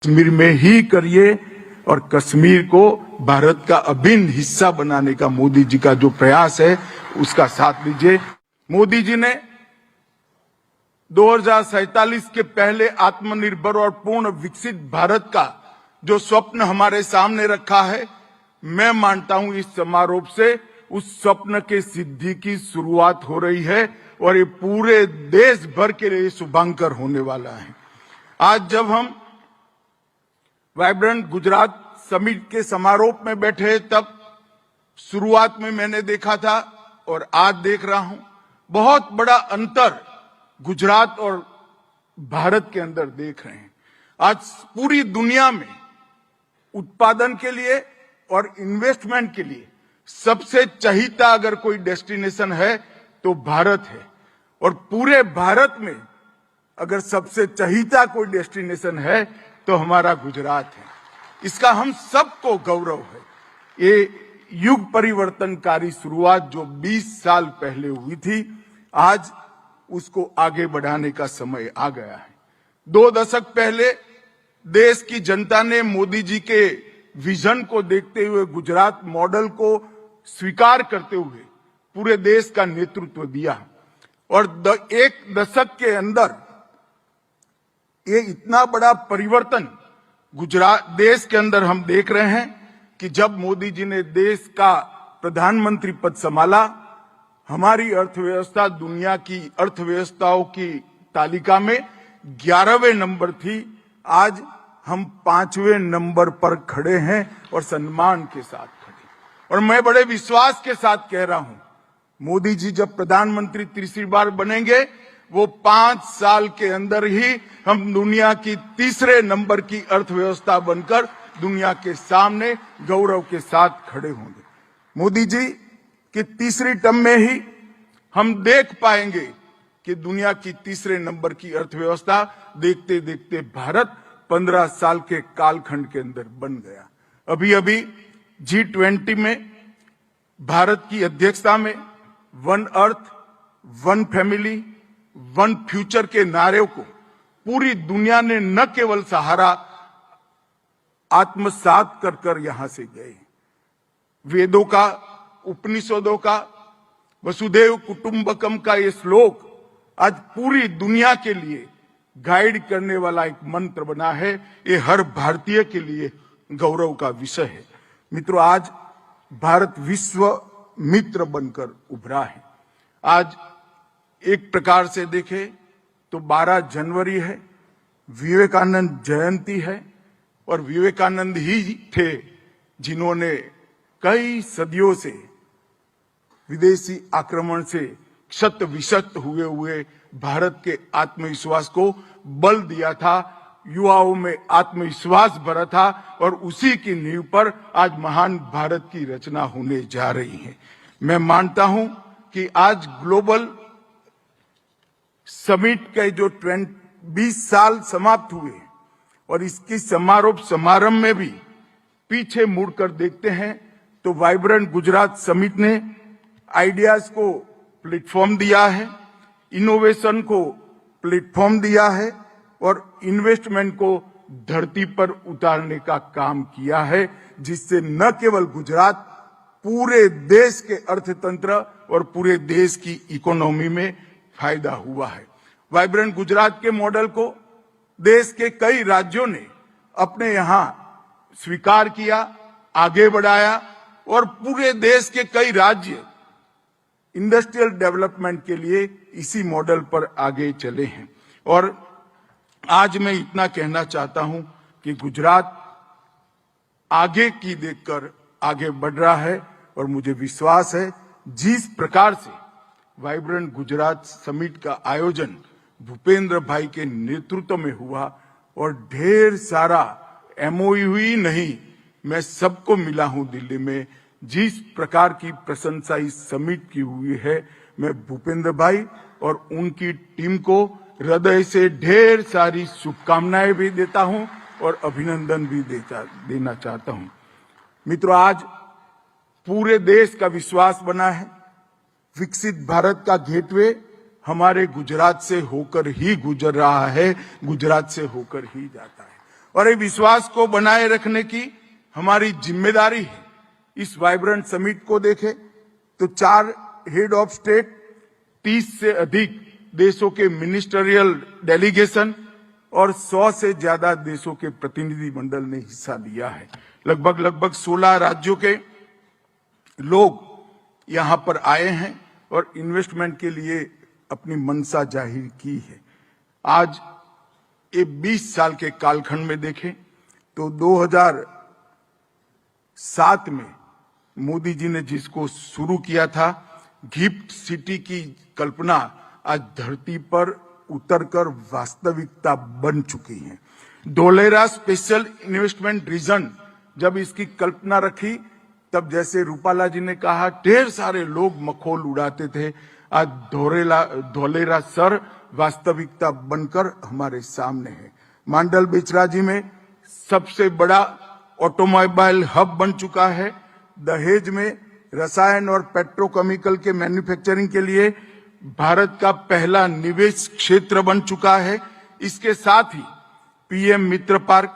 कश्मीर में ही करिए और कश्मीर को भारत का अभिन्न हिस्सा बनाने का मोदी जी का जो प्रयास है उसका साथ लीजिए। मोदी जी ने 2047 के पहले आत्मनिर्भर और पूर्ण विकसित भारत का जो स्वप्न हमारे सामने रखा है, मैं मानता हूं इस समारोह से उस स्वप्न के सिद्धि की शुरुआत हो रही है और ये पूरे देश भर के लिए शुभांकर होने वाला है। आज जब हम वाइब्रेंट गुजरात समिट के समारोह में बैठे तब शुरुआत में मैंने देखा था और आज देख रहा हूं, बहुत बड़ा अंतर गुजरात और भारत के अंदर देख रहे हैं। आज पूरी दुनिया में उत्पादन के लिए और इन्वेस्टमेंट के लिए सबसे चहीता अगर कोई डेस्टिनेशन है तो भारत है, और पूरे भारत में अगर सबसे चहीता कोई डेस्टिनेशन है तो हमारा गुजरात है। इसका हम सबको गौरव है। ये युग परिवर्तनकारी शुरुआत जो 20 साल पहले हुई थी, आज उसको आगे बढ़ाने का समय आ गया है। 2 दशक पहले देश की जनता ने मोदी जी के विजन को देखते हुए गुजरात मॉडल को स्वीकार करते हुए पूरे देश का नेतृत्व दिया, और 1 दशक के अंदर ये इतना बड़ा परिवर्तन गुजरात देश के अंदर हम देख रहे हैं कि जब मोदी जी ने देश का प्रधानमंत्री पद संभाला, हमारी अर्थव्यवस्था दुनिया की अर्थव्यवस्थाओं की तालिका में 11वें नंबर थी। आज हम 5वें नंबर पर खड़े हैं और सम्मान के साथ खड़े। और मैं बड़े विश्वास के साथ कह रहा हूं, मोदी जी जब प्रधानमंत्री तीसरी बार बनेंगे, वो 5 साल के अंदर ही हम दुनिया की 3रे नंबर की अर्थव्यवस्था बनकर दुनिया के सामने गौरव के साथ खड़े होंगे। मोदी जी की 3री टर्म में ही हम देख पाएंगे कि दुनिया की 3रे नंबर की अर्थव्यवस्था देखते देखते भारत 15 साल के कालखंड के अंदर बन गया। अभी अभी G20 में भारत की अध्यक्षता में one earth, one family, one future के नारे को पूरी दुनिया ने न केवल सहारा आत्मसात कर यहां से गए। वेदों का, उपनिषदों का, वसुधैव कुटुंबकम का ये श्लोक आज पूरी दुनिया के लिए गाइड करने वाला एक मंत्र बना है। ये हर भारतीय के लिए गौरव का विषय है। मित्रों, आज भारत विश्व मित्र बनकर उभरा है। आज एक प्रकार से देखें तो 12 जनवरी है, विवेकानंद जयंती है, और विवेकानंद ही थे जिन्होंने कई सदियों से विदेशी आक्रमण से क्षत विक्षत हुए भारत के आत्मविश्वास को बल दिया था, युवाओं में आत्मविश्वास भरा था, और उसी की नींव पर आज महान भारत की रचना होने जा रही है। मैं मानता हूं कि आज ग्लोबल समिट के जो 20 साल समाप्त हुए और इसकी समारंभ में भी पीछे मुड़कर देखते हैं तो वाइब्रेंट गुजरात समिट ने आइडियाज को प्लेटफॉर्म दिया है, इनोवेशन को प्लेटफॉर्म दिया है, और इन्वेस्टमेंट को धरती पर उतारने का काम किया है, जिससे न केवल गुजरात पूरे देश के अर्थतंत्र और पूरे देश की इकोनॉमी में फायदा हुआ है। वाइब्रेंट गुजरात के मॉडल को देश के कई राज्यों ने अपने यहां स्वीकार किया, आगे बढ़ाया, और पूरे देश के कई राज्य इंडस्ट्रियल डेवलपमेंट के लिए इसी मॉडल पर आगे चले हैं। और आज मैं इतना कहना चाहता हूं कि गुजरात आगे की देखकर आगे बढ़ रहा है, और मुझे विश्वास है जिस प्रकार से वाइब्रेंट गुजरात समिट का आयोजन भूपेंद्र भाई के नेतृत्व में हुआ, और ढेर सारा MOU ही नहीं, मैं सबको मिला हूं दिल्ली में, जिस प्रकार की प्रशंसा इस समिट की हुई है, मैं भूपेंद्र भाई और उनकी टीम को हृदय से ढेर सारी शुभकामनाएं भी देता हूं और अभिनंदन भी देना चाहता हूं। मित्रों, आज पूरे देश का विश्वास बना है, विकसित भारत का गेटवे हमारे गुजरात से होकर ही गुजर रहा है, गुजरात से होकर ही जाता है। और ये विश्वास को बनाए रखने की हमारी जिम्मेदारी है। इस वाइब्रेंट समिट को देखें तो 4 हेड ऑफ स्टेट, 30 से अधिक देशों के मिनिस्टरियल डेलीगेशन और 100 से ज्यादा देशों के प्रतिनिधि मंडल ने हिस्सा लिया है। लगभग 16 राज्यों के लोग यहां पर आए हैं और इन्वेस्टमेंट के लिए अपनी मंशा जाहिर की है। आज ये 20 साल के कालखंड में देखें तो 2007 में मोदी जी ने जिसको शुरू किया था, गिफ्ट सिटी की कल्पना आज धरती पर उतरकर वास्तविकता बन चुकी है। धोलेरा स्पेशल इन्वेस्टमेंट रीजन जब इसकी कल्पना रखी तब जैसे रूपाला जी ने कहा ढेर सारे लोग मखौल उड़ाते थे। आज धोलेरा सर वास्तविकता बनकर हमारे सामने है। मांडल बेचराजी में सबसे बड़ा ऑटोमोबाइल हब बन चुका है। दहेज में रसायन और पेट्रोकेमिकल के मैन्युफैक्चरिंग के लिए भारत का पहला निवेश क्षेत्र बन चुका है। इसके साथ ही पीएम मित्र पार्क,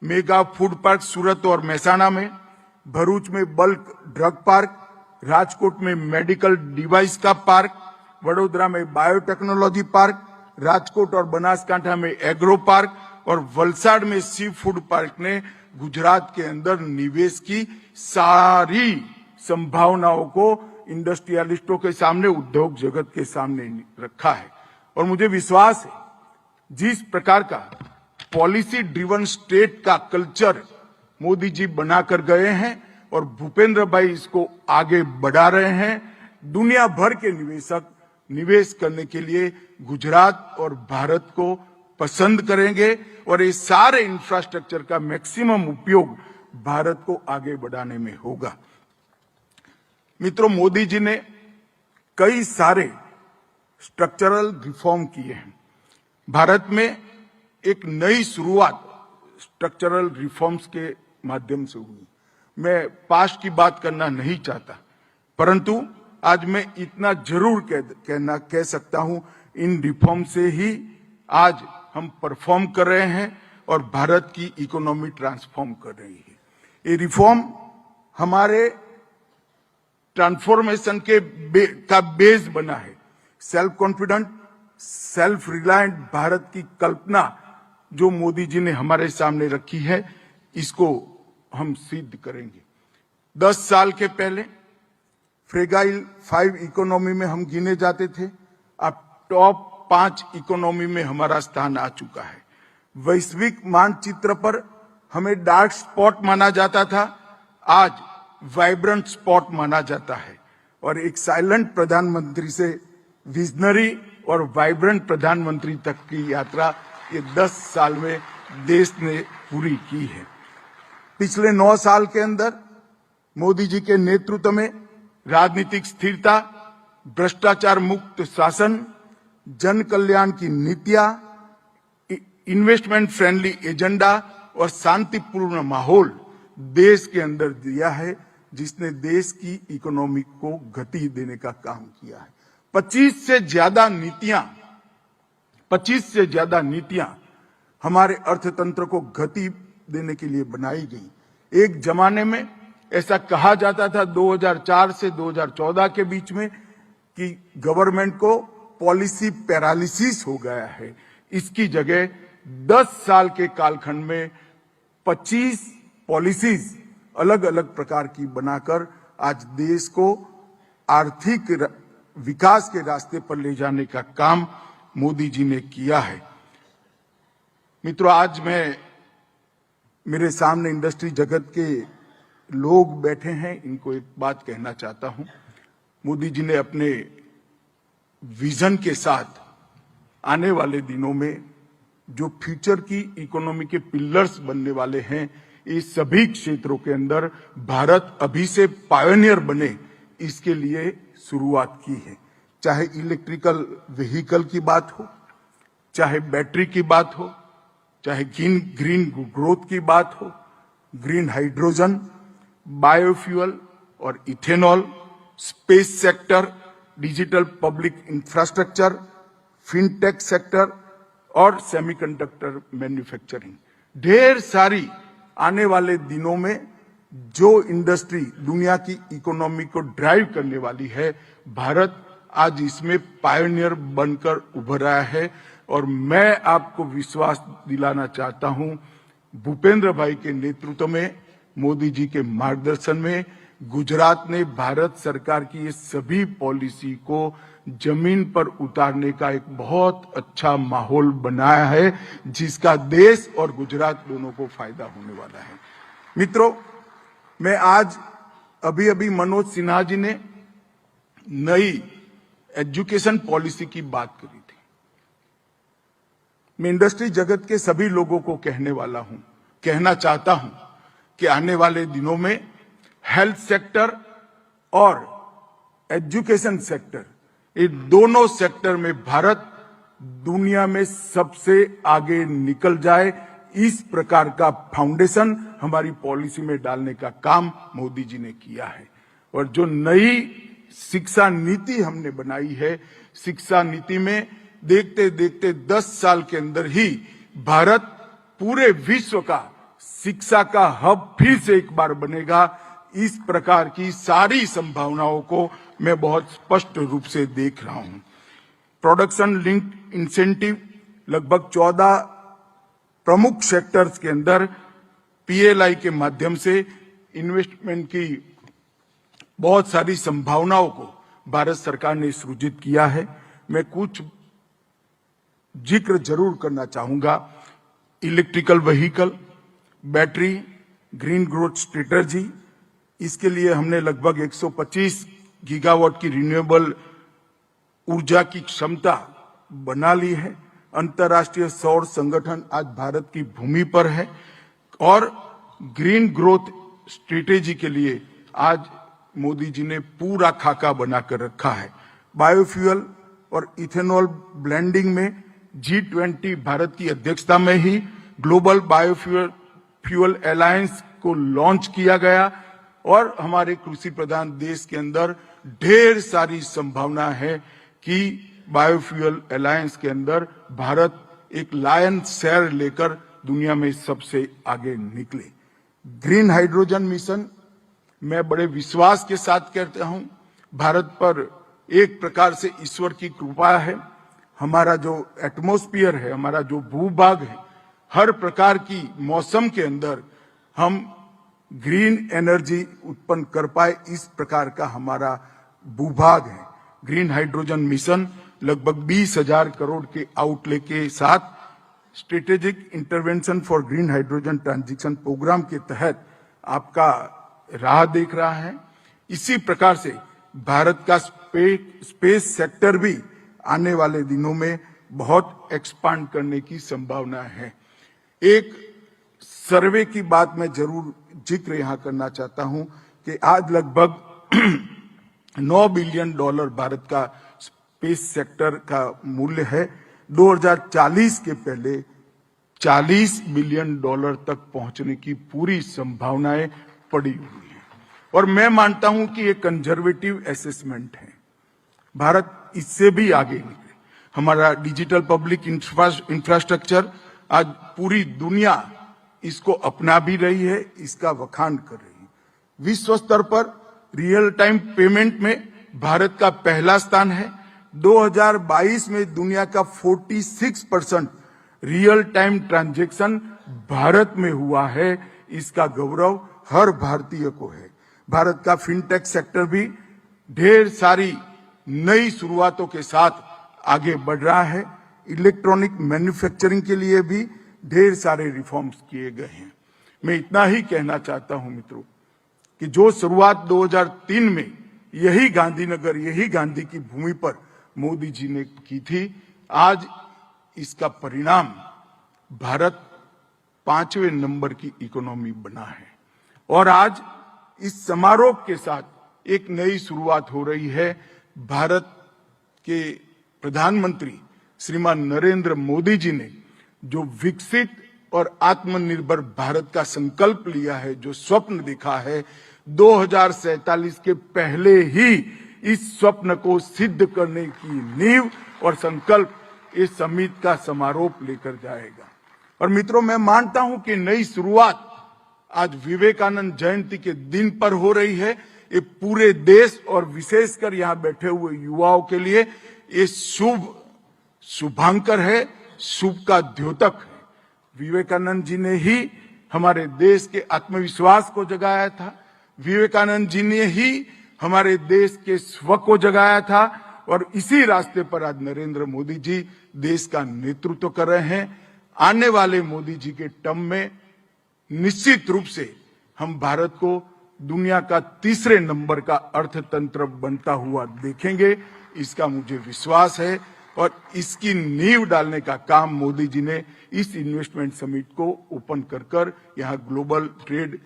मेगा फूड पार्क सूरत और महसाणा में, भरूच में बल्क ड्रग पार्क, राजकोट में मेडिकल डिवाइस का पार्क, वडोदरा में बायोटेक्नोलॉजी पार्क, राजकोट और बनासकांठा में एग्रो पार्क और वलसाड में सी फूड पार्क ने गुजरात के अंदर निवेश की सारी संभावनाओं को इंडस्ट्रियलिस्टों के सामने, उद्योग जगत के सामने रखा है। और मुझे विश्वास है जिस प्रकार का पॉलिसी ड्रिवन स्टेट का कल्चर मोदी जी बनाकर गए हैं और भूपेंद्र भाई इसको आगे बढ़ा रहे हैं, दुनिया भर के निवेशक निवेश करने के लिए गुजरात और भारत को पसंद करेंगे और ये सारे इंफ्रास्ट्रक्चर का मैक्सिमम उपयोग भारत को आगे बढ़ाने में होगा। मित्रों, मोदी जी ने कई सारे स्ट्रक्चरल रिफॉर्म किए हैं। भारत में एक नई शुरुआत स्ट्रक्चरल रिफॉर्म्स के माध्यम से हुई। मैं पास्ट की बात करना नहीं चाहता, परंतु आज मैं इतना जरूर कह सकता हूं, इन रिफॉर्म से ही आज हम परफॉर्म कर रहे हैं और भारत की इकोनॉमी ट्रांसफॉर्म कर रही है। ये रिफॉर्म हमारे ट्रांसफॉर्मेशन का बेस बना है। Self confident, self reliant Bharat की कल्पना जो मोदी जी ने हमारे सामने रखी है, इसको हम सिद्ध करेंगे। 10 साल के पहले फ्रेगाइल 5 इकोनॉमी में हम गिने जाते थे, अब टॉप 5 इकोनॉमी में हमारा स्थान आ चुका है। वैश्विक मानचित्र पर हमें डार्क स्पॉट माना जाता था, आज वाइब्रेंट स्पॉट माना जाता है। और एक साइलेंट प्रधानमंत्री से विजनरी और वाइब्रेंट प्रधानमंत्री तक की यात्रा ये 10 साल में देश ने पूरी की है। पिछले 9 साल के अंदर मोदी जी के नेतृत्व में राजनीतिक स्थिरता, भ्रष्टाचार मुक्त शासन, जन कल्याण की नीतियां, इन्वेस्टमेंट फ्रेंडली एजेंडा और शांतिपूर्ण माहौल देश के अंदर दिया है, जिसने देश की इकोनॉमी को गति देने का काम किया है। 25 से ज्यादा नीतियां हमारे अर्थतंत्र को गति देने के लिए बनाई गई। एक जमाने में ऐसा कहा जाता था 2004 से 2014 के बीच में कि गवर्नमेंट को पॉलिसी पैरालिसिस हो गया है। इसकी जगह 10 साल के कालखंड में 25 पॉलिसीज अलग अलग प्रकार की बनाकर आज देश को आर्थिक विकास के रास्ते पर ले जाने का काम मोदी जी ने किया है। मित्रों, आज मेरे सामने इंडस्ट्री जगत के लोग बैठे हैं, इनको एक बात कहना चाहता हूं। मोदी जी ने अपने विजन के साथ आने वाले दिनों में जो फ्यूचर की इकोनॉमी के पिलर्स बनने वाले हैं, इस सभी क्षेत्रों के अंदर भारत अभी से पायोनियर बने, इसके लिए शुरुआत की है। चाहे इलेक्ट्रिकल व्हीकल की बात हो, चाहे बैटरी की बात हो, चाहे ग्रीन ग्रोथ की बात हो, ग्रीन हाइड्रोजन, बायोफ्यूल और ethanol, space sector, digital public infrastructure, fintech sector और सेमीकंडक्टर मैन्युफैक्चरिंग। ढेर सारी आने वाले दिनों में जो इंडस्ट्री दुनिया की इकोनॉमी को ड्राइव करने वाली है, भारत आज इसमें पायनियर बनकर उभर रहा है। और मैं आपको विश्वास दिलाना चाहता हूं, भूपेंद्र भाई के नेतृत्व में, मोदी जी के मार्गदर्शन में गुजरात ने भारत सरकार की ये सभी पॉलिसी को जमीन पर उतारने का एक बहुत अच्छा माहौल बनाया है, जिसका देश और गुजरात दोनों को फायदा होने वाला है। मित्रों, मैं आज अभी मनोज सिन्हा जी ने नई एजुकेशन पॉलिसी की बात करी थी। मैं इंडस्ट्री जगत के सभी लोगों को कहना चाहता हूं कि आने वाले दिनों में हेल्थ सेक्टर और एजुकेशन सेक्टर, ये दोनों सेक्टर में भारत दुनिया में सबसे आगे निकल जाए, इस प्रकार का फाउंडेशन हमारी पॉलिसी में डालने का काम मोदी जी ने किया है। और जो नई शिक्षा नीति हमने बनाई है, शिक्षा नीति में देखते देखते 10 साल के अंदर ही भारत पूरे विश्व का शिक्षा का हब फिर से एक बार बनेगा। इस प्रकार की सारी संभावनाओं को मैं बहुत स्पष्ट रूप से देख रहा हूं। प्रोडक्शन लिंक्ड इंसेंटिव लगभग 14 प्रमुख सेक्टर्स के अंदर पीएलआई के माध्यम से इन्वेस्टमेंट की बहुत सारी संभावनाओं को भारत सरकार ने सृजित किया है। मैं कुछ जिक्र जरूर करना चाहूंगा। Electrical vehicle, battery, green growth strategy, इसके लिए हमने लगभग 125 गीगावाट की रिन्यूएबल ऊर्जा की क्षमता बना ली है। अंतर्राष्ट्रीय सौर संगठन आज भारत की भूमि पर है और ग्रीन ग्रोथ स्ट्रेटेजी के लिए आज मोदी जी ने पूरा खाका बनाकर रखा है। बायोफ्यूल और इथेनॉल ब्लेंडिंग में G20 भारत की अध्यक्षता में ही ग्लोबल बायोफ्यूल अलायंस को लॉन्च किया गया और हमारे कृषि प्रधान देश के अंदर ढेर सारी संभावना है कि बायोफ्यूल अलायंस के अंदर भारत एक लायन शेयर लेकर दुनिया में सबसे आगे निकले। ग्रीन हाइड्रोजन मिशन, मैं बड़े विश्वास के साथ कहता हूं, भारत पर एक प्रकार से ईश्वर की कृपा है। हमारा जो एटमॉस्फेयर है, हमारा जो भूभाग है, हर प्रकार की मौसम के अंदर हम ग्रीन एनर्जी उत्पन्न कर पाए, इस प्रकार का हमारा भूभाग है। ग्रीन हाइड्रोजन मिशन लगभग 20,000 करोड़ के आउटले के साथ strategic intervention for green hydrogen transition programme के तहत आपका राह देख रहा है। इसी प्रकार से भारत का स्पेस सेक्टर भी आने वाले दिनों में बहुत एक्सपांड करने की संभावना है। एक सर्वे की बात मैं जरूर जिक्र यहां करना चाहता हूं कि आज लगभग $9 बिलियन भारत का स्पेस सेक्टर का मूल्य है। 2040 के पहले $40 बिलियन तक पहुंचने की पूरी संभावनाएं पड़ी हुई है। और मैं मानता हूं कि ये कंजर्वेटिव असेसमेंट है। भारत इससे भी आगे निकले। हमारा डिजिटल पब्लिक इंफ्रास्ट्रक्चर आज पूरी दुनिया इसको अपना भी रही है, इसका वखान कर रही है। विश्व स्तर पर रियल टाइम पेमेंट में भारत का पहला स्थान है। 2022 में दुनिया का 46% रियल टाइम ट्रांजैक्शन भारत में हुआ है। इसका गौरव हर भारतीय को है। भारत का फिनटेक सेक्टर भी ढेर सारी नई शुरुआतों के साथ आगे बढ़ रहा है। इलेक्ट्रॉनिक मैन्युफैक्चरिंग के लिए भी ढेर सारे रिफॉर्म्स किए गए हैं। मैं इतना ही कहना चाहता हूं मित्रों कि जो शुरुआत 2003 में यही गांधीनगर, यही गांधी की भूमि पर मोदी जी ने की थी, आज इसका परिणाम भारत 5वें नंबर की इकोनॉमी बना है। और आज इस समारोह के साथ एक नई शुरुआत हो रही है। भारत के प्रधानमंत्री श्रीमान नरेंद्र मोदी जी ने जो विकसित और आत्मनिर्भर भारत का संकल्प लिया है, जो स्वप्न देखा है, 2047 के पहले ही इस स्वप्न को सिद्ध करने की नींव और संकल्प इस समिट का समारोह लेकर जाएगा। और मित्रों, मैं मानता हूं कि नई शुरुआत आज विवेकानंद जयंती के दिन पर हो रही है। ये पूरे देश और विशेषकर यहां बैठे हुए युवाओं के लिए ये शुभांकर है, शुभ का द्योतक है। विवेकानंद जी ने ही हमारे देश के आत्मविश्वास को जगाया था, विवेकानंद जी ने ही हमारे देश के स्व को जगाया था, और इसी रास्ते पर आज नरेंद्र मोदी जी देश का नेतृत्व कर रहे हैं। आने वाले मोदी जी के टर्म में निश्चित रूप से हम भारत को दुनिया का तीसरे नंबर का अर्थतंत्र बनता हुआ देखेंगे, इसका मुझे विश्वास है। और इसकी नींव डालने का काम मोदी जी ने इस इन्वेस्टमेंट समिट को ओपन कर यहां ग्लोबल ट्रेड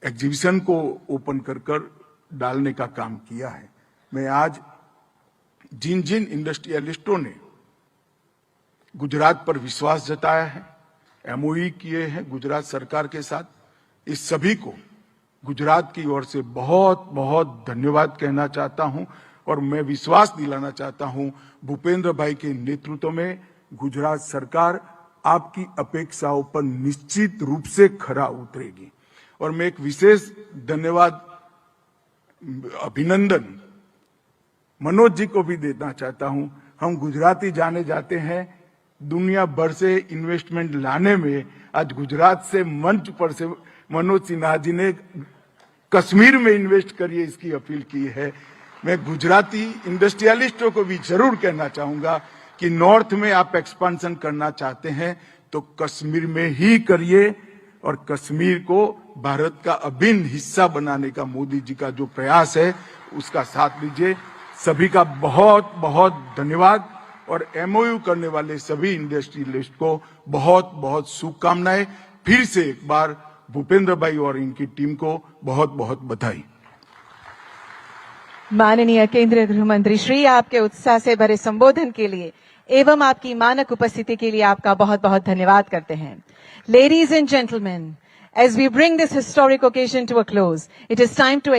एग्जीबिशन को ओपन कर डालने का काम किया है। मैं आज जिन जिन इंडस्ट्रियलिस्टों ने गुजरात पर विश्वास जताया है, एमओयू किए हैं गुजरात सरकार के साथ, इस सभी को गुजरात की ओर से बहुत बहुत धन्यवाद कहना चाहता हूं। और मैं विश्वास दिलाना चाहता हूं, भूपेंद्र भाई के नेतृत्व में गुजरात सरकार आपकी अपेक्षाओं पर निश्चित रूप से खरा उतरेगी। और मैं एक विशेष धन्यवाद, अभिनंदन मनोज जी को भी देना चाहता हूं। हम गुजराती जाने जाते हैं दुनिया भर से इन्वेस्टमेंट लाने में। आज गुजरात से मंच पर से मनोज सिन्हा जी ने कश्मीर में इन्वेस्ट करिए इसकी अपील की है। मैं गुजराती इंडस्ट्रियलिस्टों को भी जरूर कहना चाहूंगा कि नॉर्थ में आप एक्सपांशन करना चाहते हैं तो कश्मीर में ही करिए, और कश्मीर को भारत का अभिन्न हिस्सा बनाने का मोदी जी का जो प्रयास है उसका साथ दीजिए। सभी का बहुत बहुत धन्यवाद, और एमओयू करने वाले सभी इंडस्ट्रियलिस्ट को बहुत बहुत शुभकामनाएं। फिर से एक बार भूपेंद्र भाई और इनकी टीम को बहुत बहुत बधाई। माननीय केंद्रीय गृह मंत्री श्री, आपके उत्साह से भरे संबोधन के लिए एवं आपकी मानक उपस्थिति के लिए आपका बहुत बहुत धन्यवाद करते हैं। Ladies and gentleman, as we bring this historic occasion to a close, it is time to